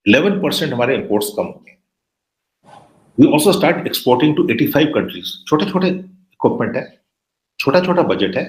11% हमारे इंपोर्ट्स कम हो गए। We also start exporting to 85 countries. छोटे छोटे इक्विपमेंट है, छोटा छोटा बजट है,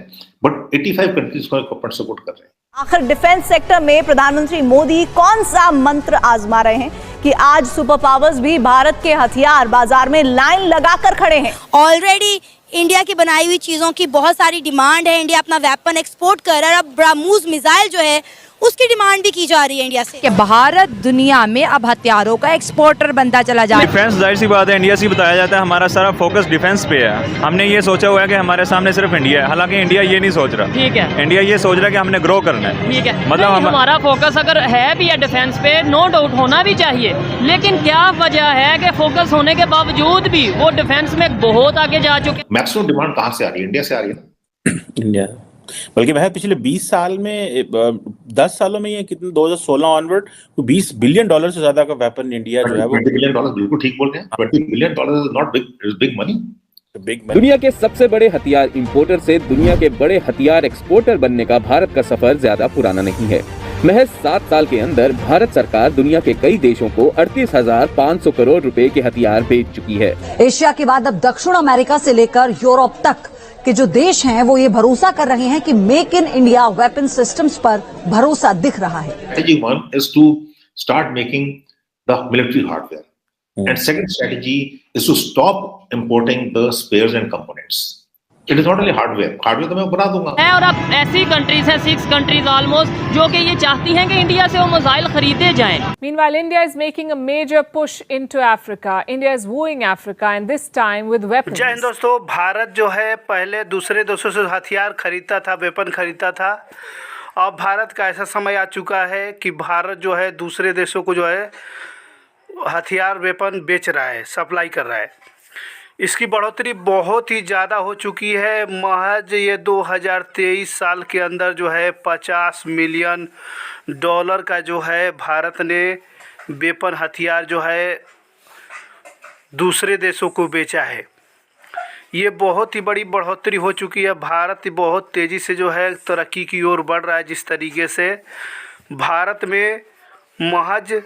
बट 85 कंट्रीज को इक्विपमेंट सपोर्ट कर रहे हैं। आखिर डिफेंस सेक्टर में प्रधानमंत्री मोदी कौन सा मंत्र आजमा रहे हैं कि आज सुपर पावर्स भी भारत के हथियार बाजार में लाइन लगाकर खड़े हैं? ऑलरेडी इंडिया की बनाई हुई चीज़ों की बहुत सारी डिमांड है। इंडिया अपना वेपन एक्सपोर्ट कर रहा है। अब ब्रह्मोस मिसाइल जो है उसकी डिमांड भी की जा रही है इंडिया से कि भारत दुनिया में अब हथियारों का एक्सपोर्टर बनता चला जा रहा है। डिफेंस जाहिर सी बात है, इंडिया से बताया जाता है हमारा सारा फोकस डिफेंस पे है। हमने ये सोचा हुआ है कि हमारे सामने सिर्फ इंडिया है, हालांकि इंडिया ये नहीं सोच रहा। ठीक है, इंडिया ये सोच रहा है कि हमने ग्रो करना है। ठीक है, मतलब हमारा फोकस अगर है भी है डिफेंस पे, नो डाउट होना भी चाहिए, लेकिन क्या वजह है कि फोकस होने के बावजूद भी वो डिफेंस में बहुत आगे जा चुके। मैक्सिमम डिमांड कहाँ से आ रही है? इंडिया से आ रही है। इंडिया, बल्कि वह पिछले 20 साल में 10 सालों में ये कितने 2016 ऑनवर्ड $20 बिलियन से ज्यादा का वेपन इंडिया जो है वो $20 बिलियन, बिल्कुल ठीक बोल रहे हैं। $20 billion is not big money. दुनिया के सबसे बड़े हथियार इंपोर्टर से दुनिया के बड़े हथियार एक्सपोर्टर बनने का भारत का सफर ज्यादा पुराना नहीं है। महज 7 साल के अंदर भारत सरकार दुनिया के कई देशों को 38,500 करोड़ रुपए के हथियार बेच चुकी है। एशिया के बाद अब दक्षिण अमेरिका से लेकर यूरोप तक के जो देश हैं वो ये भरोसा कर रहे हैं कि make in India weapon systems पर भरोसा दिख रहा है। Strategy 1 is to start making the military hardware, and second strategy is to stop importing the spares and components. It is not only hardware तो मैं बना दूंगा। है और अब ऐसी कंट्रीज हैं, 6 कंट्रीज ऑलमोस्ट, जो कि ये चाहती हैं कि इंडिया से वो मिसाइल खरीदे जाएं। Meanwhile, India is making a major push into Africa. India is wooing Africa, and this time with weapons. जय हिंद दोस्तों, भारत जो है पहले दूसरे देशों से हथियार खरीदता था, वेपन खरीदता था। अब भारत का ऐसा समय आ चुका है कि भारत जो है दूसरे देशों को जो है हथियार वेपन बेच रहा है, सप्लाई कर रहा है। इसकी बढ़ोतरी बहुत ही ज़्यादा हो चुकी है। महज ये 2023 साल के अंदर जो है $50 मिलियन का जो है भारत ने वेपन हथियार जो है दूसरे देशों को बेचा है। ये बहुत ही बड़ी बढ़ोतरी हो चुकी है। भारत बहुत तेज़ी से जो है तरक्की की ओर बढ़ रहा है। जिस तरीके से भारत में महज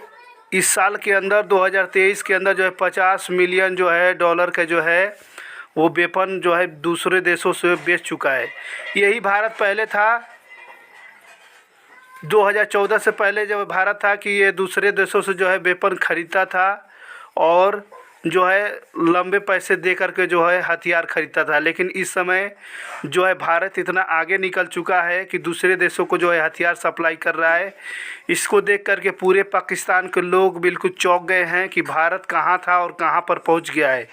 इस साल के अंदर 2023 के अंदर जो है $50 मिलियन जो है डॉलर का जो है वो वेपन जो है दूसरे देशों से बेच चुका है। यही भारत पहले था, 2014 से पहले जब भारत था कि ये दूसरे देशों से जो है वेपन खरीदता था और जो है लंबे पैसे दे करके जो है हथियार खरीदता था। लेकिन इस समय जो है भारत इतना आगे निकल चुका है कि दूसरे देशों को जो है हथियार सप्लाई कर रहा है। इसको देख करके पूरे पाकिस्तान के लोग बिल्कुल चौंक गए हैं कि भारत कहाँ था और कहाँ पर पहुँच गया है,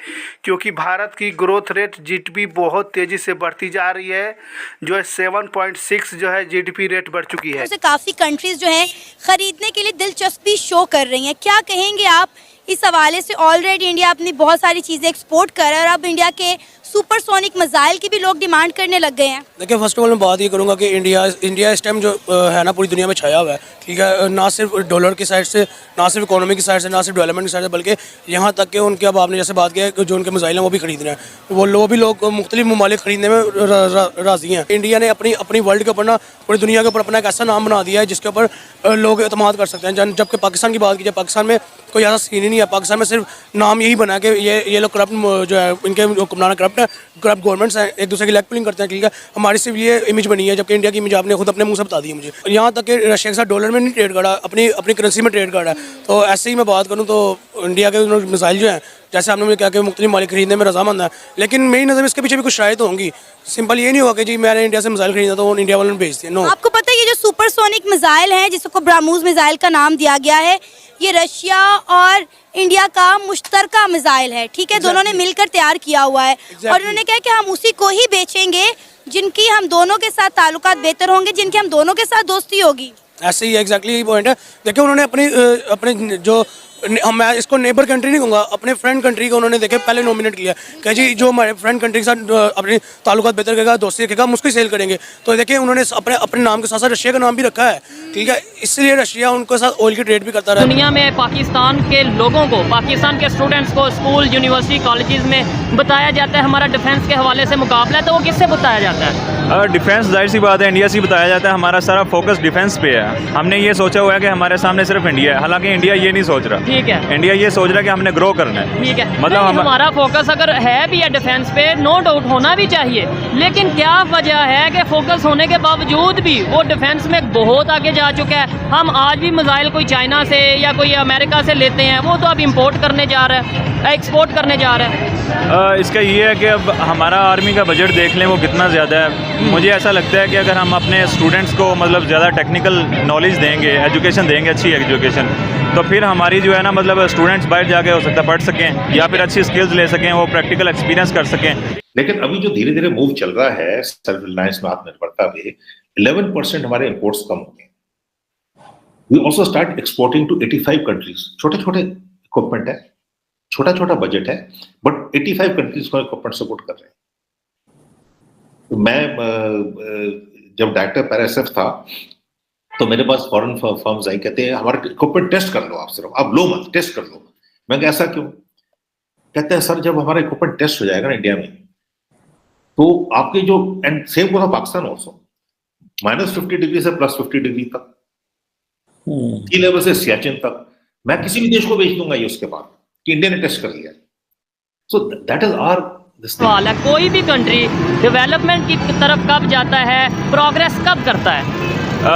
क्योंकि भारत की ग्रोथ रेट जीडीपी बहुत तेज़ी से बढ़ती जा रही है। जो है 7.6 जो है जीडीपी रेट बढ़ चुकी है। काफ़ी कंट्रीज जो है खरीदने के लिए दिलचस्पी शो कर रही हैं। क्या कहेंगे आप इस हवाले से? ऑलरेडी इंडिया अपनी बहुत सारी चीज़ें एक्सपोर्ट कर रहा है और अब इंडिया के सुपरसोनिक मिसाइल की भी लोग डिमांड करने लग गए हैं। देखिए, फर्स्ट ऑफ ऑल मैं बात ये करूँगा कि इंडिया इस टाइम जो है ना पूरी दुनिया में छाया हुआ है। ठीक है, ना सिर्फ डॉलर की साइड से, ना सिर्फ इकोनॉमी की साइड से, ना सिर्फ डेवलपमेंट की साइड से, बल्कि यहाँ तक कि उनके, अब आपने जैसे बात किया है, जो उनके मिसाइल हैं वो भी खरीद रहे हैं। वो भी लोग मुख्तलिफ ममालिक खरीदने में राजी हैं। इंडिया ने अपनी वर्ल्ड के ऊपर ना पूरी दुनिया के ऊपर अपना एक ऐसा नाम बना दिया है जिसके ऊपर लोग एतमाद कर सकते हैं। जबकि पाकिस्तान की बात की जाए, पाकिस्तान में कोई ऐसा सीन ही नहीं है। पाकिस्तान में सिर्फ नाम यही बना है कि ये लोग करप्ट जो है, इनके हुक्मरान करप्ट है, करप्ट गवर्नमेंट्स हैं, एक दूसरे की लेग पुलिंग करते हैं। ठीक है, हमारी सिर्फ ये इमेज बनी है, जबकि इंडिया की इमेज आपने खुद अपने मुंह से बता दी है मुझे। यहाँ तक कि रशिया के साथ डॉलर में नहीं ट्रेड कर रहा, अपनी करेंसी में ट्रेड कर रहा है। तो ऐसे ही मैं बात करूँ तो इंडिया के मिसाइल जो हैं, जैसे आपने मुझे कहा कि मुख्तलिफ मालिक खरीदने में रजामंद है, लेकिन मेरी नज़र में इसके पीछे भी कुछ शायद होंगी। सिंपल ये नहीं होगा कि जी मैंने इंडिया से मिसाइल खरीदा तो इंडिया वालों ने भेज दिया। नो, आपको पता है ये जो सुपरसोनिक मिसाइल है जिसको ब्रह्मोस मिसाइल का नाम दिया गया है, ये रशिया और इंडिया का मुश्तरका मिसाइल है। ठीक है, दोनों ने मिलकर तैयार किया हुआ है और उन्होंने कहा कि हम उसी को ही बेचेंगे जिनकी हम दोनों के साथ ताल्लुकात बेहतर होंगे, जिनकी हम दोनों के साथ दोस्ती होगी। ऐसे ही एग्जैक्टली यही पॉइंट है। देखिए, उन्होंने अपने जो मैं इसको नेबर कंट्री नहीं कहूँगा, अपने फ्रेंड कंट्री को उन्होंने देखे पहले नॉमिनेट किया कि जी जो हमारे फ्रेंड कंट्री के साथ अपने ताल्लुकात बेहतर करेगा, दोस्ती रखेगा, हम उसको सेल करेंगे। तो देखिए उन्होंने अपने अपने नाम के साथ साथ रशिया का नाम भी रखा है, ठीक है, इसलिए रशिया उनके साथ ऑयल की ट्रेड भी करता रहा। दुनिया में पाकिस्तान के लोगों को, पाकिस्तान के स्टूडेंट्स को स्कूल, यूनिवर्सिटी, कॉलेजेस में बताया जाता है हमारा डिफेंस के हवाले से मुकाबला है, तो वो किससे बताया जाता है? डिफेंस जाहिर सी बात है इंडिया से ही बताया जाता है, हमारा सारा फोकस डिफेंस पे है। हमने ये सोचा हुआ है कि हमारे सामने सिर्फ इंडिया है, हालांकि इंडिया ये नहीं सोच रहा। ठीक है, इंडिया ये सोच रहा है कि हमने ग्रो करना है। ठीक है, मतलब हमारा फोकस अगर है भी है डिफेंस पे, नो डाउट होना भी चाहिए, लेकिन क्या वजह है कि फोकस होने के बावजूद भी वो डिफेंस में बहुत आगे जा चुका है। हम आज भी मिसाइल कोई चाइना से या कोई अमेरिका से लेते हैं, वो तो अब इम्पोर्ट करने जा रहा है, एक्सपोर्ट करने जा रहा है। इसका ये है कि अब हमारा आर्मी का बजट देख लें वो कितना ज़्यादा है। मुझे ऐसा लगता है कि अगर हम अपने स्टूडेंट्स को मतलब ज़्यादा टेक्निकल नॉलेज देंगे, एजुकेशन देंगे, अच्छी एजुकेशन, तो फिर हमारी जो है ना मतलब स्टूडेंट्स बाहर जाके हो सकता है पढ़ सकें या फिर अच्छी स्किल्स ले सकें, वो प्रैक्टिकल एक्सपीरियंस कर सकें। लेकिन अभी जो धीरे धीरे मूव चल रहा है सेल्फ रिलायंस में, आत्मनिर्भरता में, 11% हमारे इंपोर्ट्स कम हो गए। We also start exporting to 85 countries. छोटे छोटे इक्विपमेंट है, छोटा छोटा बजट है, बट 85 कंट्रीज को इक्विपमेंट सपोर्ट कर रहे हैं। मैं जब डायरेक्टर पैराएसएफ था तो मेरे पास फॉरेन फर्म्स आई, कहते हैं हमारे इक्विपमेंट टेस्ट कर लो, आप सिर्फ आप लो मत, टेस्ट कर लो। मैं ऐसा क्यों? कहते हैं सर जब हमारा इक्विपमेंट टेस्ट हो जाएगा ना इंडिया में, तो आपके जो, एंड सेम को था पाकिस्तान ऑल्सो, -50 डिग्री से +50 डिग्री तक, सी लेवल से सियाचिन तक, मैं किसी भी देश को बेच दूंगा ये उसके बाद कि इंडिया ने टेस्ट कर लिया। सो दैट इज आवर सवाल है, कोई भी कंट्री डेवलपमेंट की तरफ कब जाता है, प्रोग्रेस कब करता है?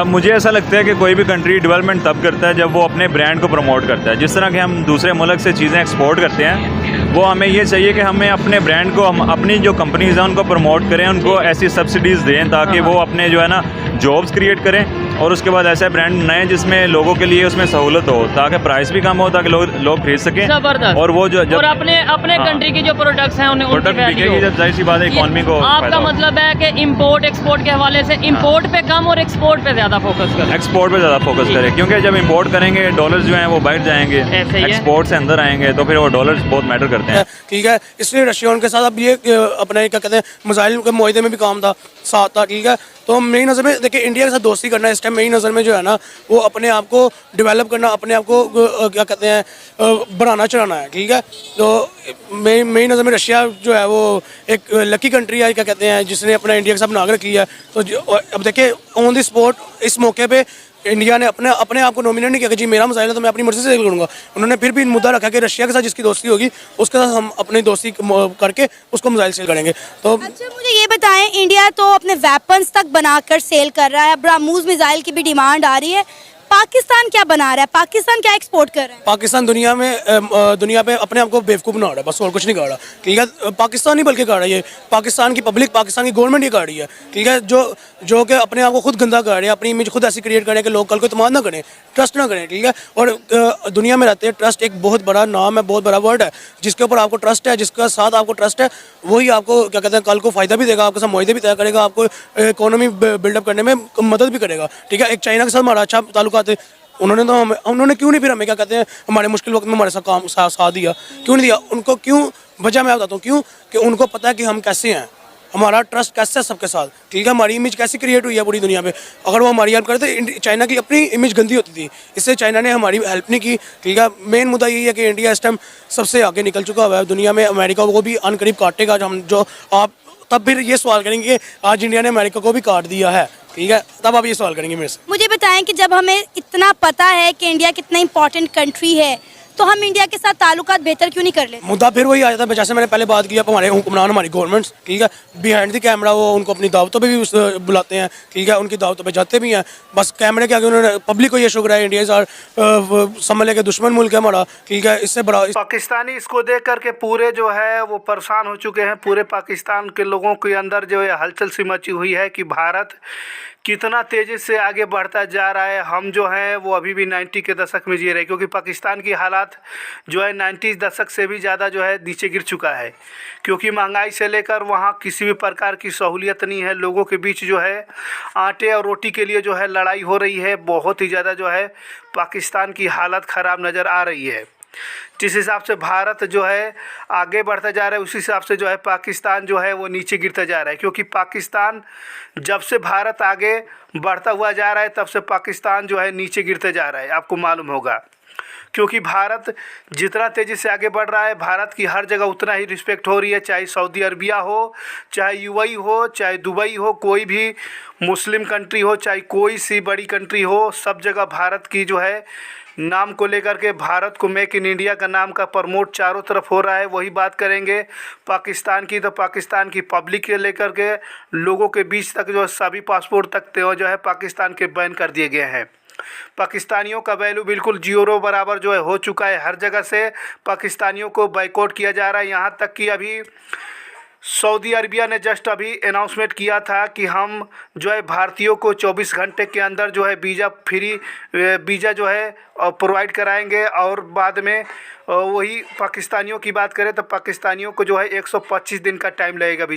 मुझे ऐसा लगता है कि कोई भी कंट्री डेवलपमेंट तब करता है जब वो अपने ब्रांड को प्रमोट करता है। जिस तरह के हम दूसरे मुल्क से चीज़ें एक्सपोर्ट करते हैं, वो हमें ये चाहिए कि हमें अपने ब्रांड को, हम अपनी जो कंपनीज हैं उनको प्रमोट करें, उनको ऐसी सब्सिडीज़ दें ताकि वो अपने जो है ना जॉब्स क्रिएट करें, और उसके बाद ऐसे ब्रांड नए जिसमें लोगों के लिए उसमें सहूलत हो, ताकि प्राइस भी कम हो, ताकि लोग खरीद सकें। जबरदस्त। और वो जो और अपने कंट्री की जो प्रोडक्ट्स हैं उन्हें प्रोडक्ट बिकेगी, जब जाहिर सी बात है इकोनॉमी को। आपका मतलब है कि इंपोर्ट एक्सपोर्ट के हवाले से इंपोर्ट पे कम और एक्सपोर्ट पे ज़्यादा फोकस करें? एक्सपोर्ट पे ज़्यादा फोकस करें, क्योंकि जब इंपोर्ट करेंगे डॉलर्स जो हैं वो बाहर जाएंगे, एक्सपोर्ट से अंदर आएंगे, तो फिर वो डॉलर्स बहुत मैटर करते हैं। ठीक है, इसलिए रशिया उनके साथ अब ये अपने क्या कहते हैं मिसाइल के मुआहदे में भी काम था, साथ था, ठीक है। तो मेरी नज़र में देखिए इंडिया के साथ दोस्ती करना इस टाइम मेरी नज़र में जो है ना वो अपने आप को डेवलप करना, अपने आप को क्या कहते हैं बढ़ाना चढ़ाना है, ठीक है। तो मेरी नज़र में रशिया जो है वो एक लकी कंट्री है, क्या कहते हैं, जिसने अपना इंडिया के साथ बना के रखी है। तो अब देखिए ऑन द स्पॉट इस मौके पे इंडिया ने अपने आप को नॉमिनेट नहीं किया कि जी मेरा मिसाइल है तो मैं अपनी मर्जी से करूँगा। उन्होंने फिर भी मुद्दा रखा कि रशिया के साथ जिसकी दोस्ती होगी उसके साथ हम अपनी दोस्ती करके उसको मिसाइल सेल करेंगे। तो अच्छा मुझे ये बताएं, इंडिया तो अपने वेपन्स तक बनाकर सेल कर रहा है, ब्रह्मोस मिसाइल की भी डिमांड आ रही है, पाकिस्तान क्या बना रहा है, पाकिस्तान क्या एक्सपोर्ट कर रहा है? पाकिस्तान दुनिया पे अपने आप को बेवकूफ़ बना रहा है, बस और कुछ नहीं कर रहा, ठीक है। पाकिस्तान नहीं बल्कि कर रहा है, ये पाकिस्तान की पब्लिक, पाकिस्तान की गवर्नमेंट ये कर रही है, ठीक है, जो कि अपने आप को खुद गंदा कर रहे हैं, अपनी इमेज खुद ऐसी क्रिएट करें कि लोग कल को इत्मीनान ना करें, ट्रस्ट ना करें, ठीक है। और दुनिया में रहते हैं, ट्रस्ट एक बहुत बड़ा नाम है, बहुत बड़ा वर्ड है। जिसके ऊपर आपको ट्रस्ट है, जिसका साथ आपको ट्रस्ट है, वही आपको क्या कहते हैं कल को फ़ायदा भी देगा, आपके साथ मुआहदे भी तय करेगा, आपको इकोनॉमी बिल्डअप करने में मदद भी करेगा, ठीक है। एक चाइना के साथ हमारा अच्छा ताल्लुकात है, उन्होंने क्यों नहीं फिर हमें क्या कहते हैं हमारे मुश्किल वक्त में हमारे साथ साथ दिया, क्यों नहीं दिया उनको? क्यों? वजह मैं बताता हूँ क्यों, कि उनको पता है कि हम कैसे हैं, हमारा ट्रस्ट कैसे है सबके साथ, ठीक है, हमारी इमेज कैसी क्रिएट हुई है पूरी दुनिया में। अगर वो हमारी हेल्प करते, चाइना की अपनी इमेज गंदी होती थी, इससे चाइना ने हमारी हेल्प नहीं की, ठीक है। मेन मुद्दा यही है कि इंडिया इस टाइम सबसे आगे निकल चुका हुआ है दुनिया में, अमेरिका को भी अनकरीब काटेगा हम, जो आप तब फिर ये सवाल करेंगे आज इंडिया ने अमेरिका को भी काट दिया है, ठीक है, तब आप ये सवाल करेंगे मेरे से। मुझे बताएं कि जब हमें इतना पता है कि इंडिया कितना इंपॉर्टेंट कंट्री है, तो हम इंडिया के साथ ताल्लुकात बेहतर क्यों नहीं कर लेते? मुद्दा फिर वही आ जाता है, जैसे मैंने पहले बात की, हमारे हुक्मरान, हमारी गवर्नमेंट्स, ठीक है, बिहाइंड द कैमरा वो उनको अपनी दावतों पे भी बुलाते हैं, ठीक है, उनकी दावतों पे जाते भी हैं, बस कैमरे के आगे उन्होंने पब्लिक को ये शुक्र है इंडिया और समझ के दुश्मन मुल्क है हमारा, ठीक है। इससे बड़ा पाकिस्तानी इसको देख करके पूरे जो है वो परेशान हो चुके हैं। पूरे पाकिस्तान के लोगों के अंदर जो है हलचल सी मची हुई है कि भारत कितना तेज़ी से आगे बढ़ता जा रहा है। हम जो हैं वो अभी भी 90 के दशक में जी रहे हैं, क्योंकि पाकिस्तान की हालात जो है 90 दशक से भी ज़्यादा जो है नीचे गिर चुका है, क्योंकि महंगाई से लेकर वहाँ किसी भी प्रकार की सहूलियत नहीं है। लोगों के बीच जो है आटे और रोटी के लिए जो है लड़ाई हो रही है। बहुत ही ज़्यादा जो है पाकिस्तान की हालत ख़राब नज़र आ रही है। जिस हिसाब से भारत जो है आगे बढ़ता जा रहा है, उसी हिसाब से जो है पाकिस्तान जो है वो नीचे गिरता जा रहा है, क्योंकि पाकिस्तान जब से भारत आगे बढ़ता हुआ जा रहा है तब से पाकिस्तान जो है नीचे गिरते जा रहा है। आपको मालूम होगा, क्योंकि भारत जितना तेज़ी से आगे बढ़ रहा है, भारत की हर जगह उतना ही रिस्पेक्ट हो रही है। चाहे सऊदी अरबिया हो, चाहे यूएई हो, चाहे दुबई हो, कोई भी मुस्लिम कंट्री हो, चाहे कोई सी बड़ी कंट्री हो, सब जगह भारत की जो है नाम को लेकर के, भारत को मेक इन इंडिया का नाम का प्रमोट चारों तरफ हो रहा है। वही बात करेंगे पाकिस्तान की, तो पाकिस्तान की पब्लिक के लेकर के लोगों के बीच तक जो सभी पासपोर्ट तक जो है पाकिस्तान के बैन कर दिए गए हैं। पाकिस्तानियों का वैल्यू बिल्कुल जीरो बराबर जो है हो चुका है। हर जगह से पाकिस्तानियों को बाइकआउट किया जा रहा है। यहाँ तक कि अभी सऊदी अरबिया ने जस्ट अभी अनाउंसमेंट किया था कि हम जो है भारतीयों को 24 घंटे के अंदर जो है वीज़ा जो है प्रोवाइड कराएंगे। और बाद में वही पाकिस्तानियों की बात करें तो पाकिस्तानियों को जो है 125 दिन का टाइम लगेगा वीज़ा